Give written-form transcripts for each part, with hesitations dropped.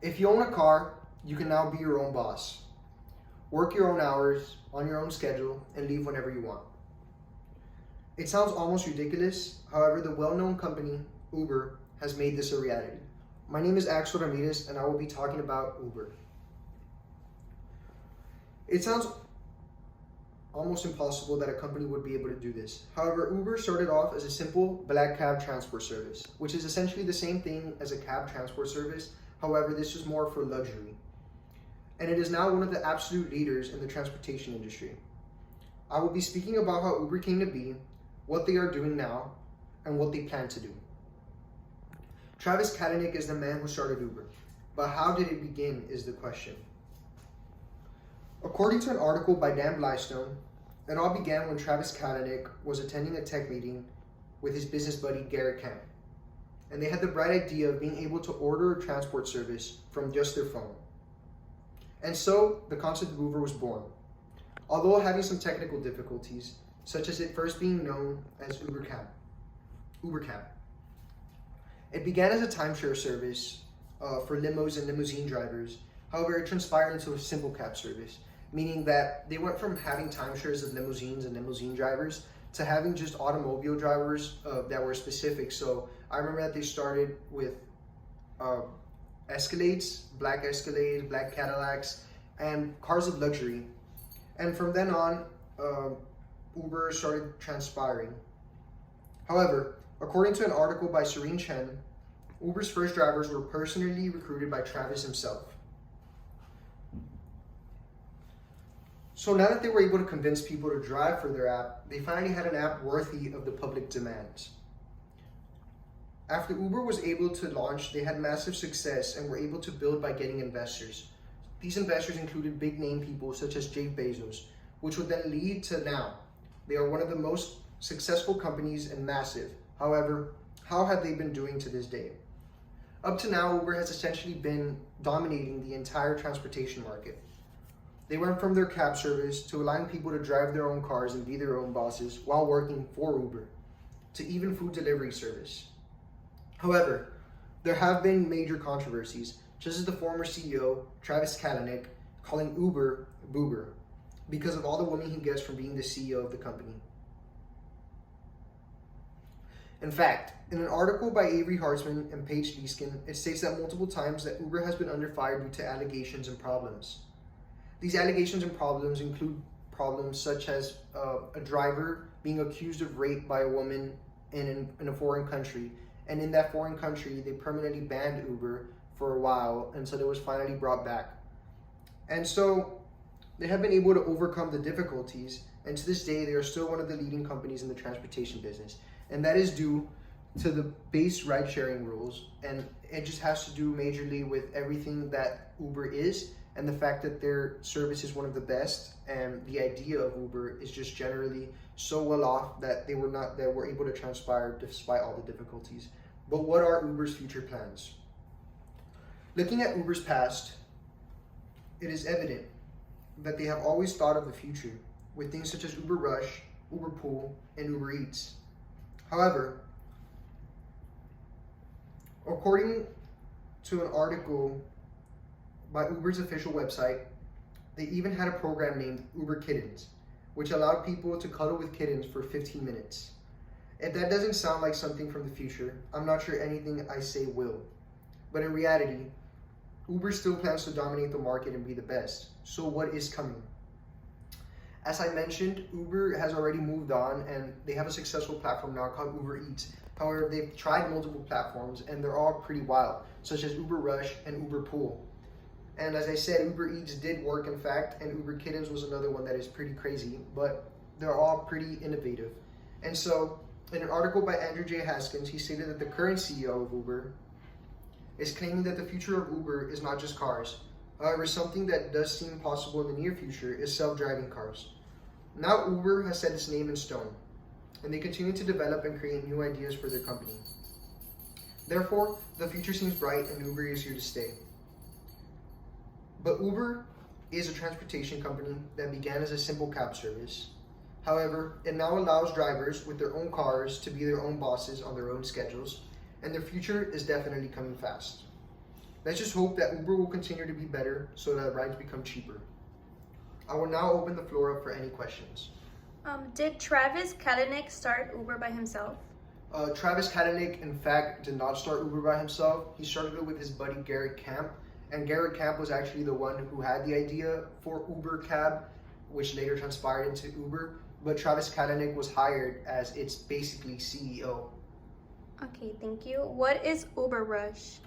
If you own a car, you can now be your own boss. Work your own hours, on your own schedule, and leave whenever you want. It sounds almost ridiculous, however, the well-known company, Uber, has made this a reality. My name is Axel Ramirez, and I will be talking about Uber. It sounds almost impossible that a company would be able to do this. However, Uber started off as a simple black cab transport service, which is essentially the same thing as a cab transport service. However, this is more for luxury. And it is now one of the absolute leaders in the transportation industry. I will be speaking about how Uber came to be, what they are doing now, and what they plan to do. Travis Kalanick is the man who started Uber, but how did it begin is the question. According to an article by Dan Blystone, it all began when Travis Kalanick was attending a tech meeting with his business buddy Garrett Camp, and they had the bright idea of being able to order a transport service from just their phone. And so the concept of Uber was born, although having some technical difficulties, such as it first being known as Uber Cab. It began as a timeshare service for limos and limousine drivers. However, it transpired into a simple cab service, meaning that they went from having timeshares of limousines and limousine drivers to having just automobile drivers that were specific. So I remember that they started with Escalades, black Cadillacs, and cars of luxury. And from then on, Uber started transpiring. However, according to an article by Serene Chen, Uber's first drivers were personally recruited by Travis himself. So now that they were able to convince people to drive for their app, they finally had an app worthy of the public demands. After Uber was able to launch, they had massive success and were able to build by getting investors. These investors included big name people such as Jeff Bezos, which would then lead to now. They are one of the most successful companies and massive. However, how have they been doing to this day? Up to now, Uber has essentially been dominating the entire transportation market. They went from their cab service to allowing people to drive their own cars and be their own bosses while working for Uber, to even food delivery service. However, there have been major controversies, just as the former CEO, Travis Kalanick, calling Uber Boober, because of all the women he gets from being the CEO of the company. In fact, in an article by Avery Hartzman and Paige Leeskin, it states that multiple times that Uber has been under fire due to allegations and problems. These allegations and problems include problems such as a driver being accused of rape by a woman in a foreign country, and in that foreign country they permanently banned Uber for a while until it was finally brought back. And so they have been able to overcome the difficulties, and to this day they are still one of the leading companies in the transportation business. And that is due to the base ride-sharing rules, and it just has to do majorly with everything that Uber is, and the fact that their service is one of the best, and the idea of Uber is just generally so well off that they were able to transpire despite all the difficulties. But what are Uber's future plans? Looking at Uber's past, it is evident that they have always thought of the future with things such as Uber Rush, Uber Pool, and Uber Eats. However, according to an article by Uber's official website, they even had a program named Uber Kittens, which allowed people to cuddle with kittens for 15 minutes. If that doesn't sound like something from the future, I'm not sure anything I say will. But in reality, Uber still plans to dominate the market and be the best. So what is coming? As I mentioned, Uber has already moved on and they have a successful platform now called Uber Eats. However, they've tried multiple platforms and they're all pretty wild, such as Uber Rush and Uber Pool. And as I said, Uber Eats did work in fact, and Uber Kittens was another one that is pretty crazy, but they're all pretty innovative. And so, in an article by Andrew J. Haskins, he stated that the current CEO of Uber is claiming that the future of Uber is not just cars. However, something that does seem possible in the near future is self-driving cars. Now Uber has set its name in stone, and they continue to develop and create new ideas for their company. Therefore, the future seems bright and Uber is here to stay. But Uber is a transportation company that began as a simple cab service. However, it now allows drivers with their own cars to be their own bosses on their own schedules, and their future is definitely coming fast. Let's just hope that Uber will continue to be better so that rides become cheaper. I will now open the floor up for any questions. Did Travis Kalanick start Uber by himself? Travis Kalanick, in fact, did not start Uber by himself. He started it with his buddy Garrett Camp, and Garrett Camp was actually the one who had the idea for Uber Cab, which later transpired into Uber. But Travis Kalanick was hired as its basically CEO. Okay, thank you. What is Uber Rush?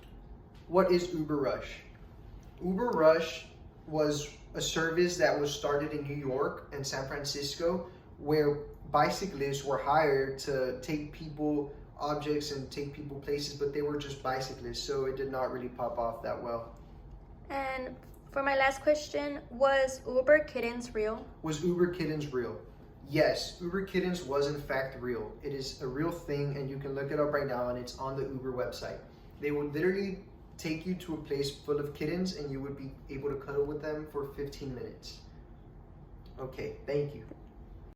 What is Uber Rush? Uber Rush was a service that was started in New York and San Francisco, where bicyclists were hired to take people objects and take people places, but they were just bicyclists, so it did not really pop off that well. And for my last question, was Uber Kittens real? Was Uber Kittens real? Yes, Uber Kittens was in fact real. It is a real thing, and you can look it up right now, and it's on the Uber website. They would literally take you to a place full of kittens, and you would be able to cuddle with them for 15 minutes. Okay, thank you.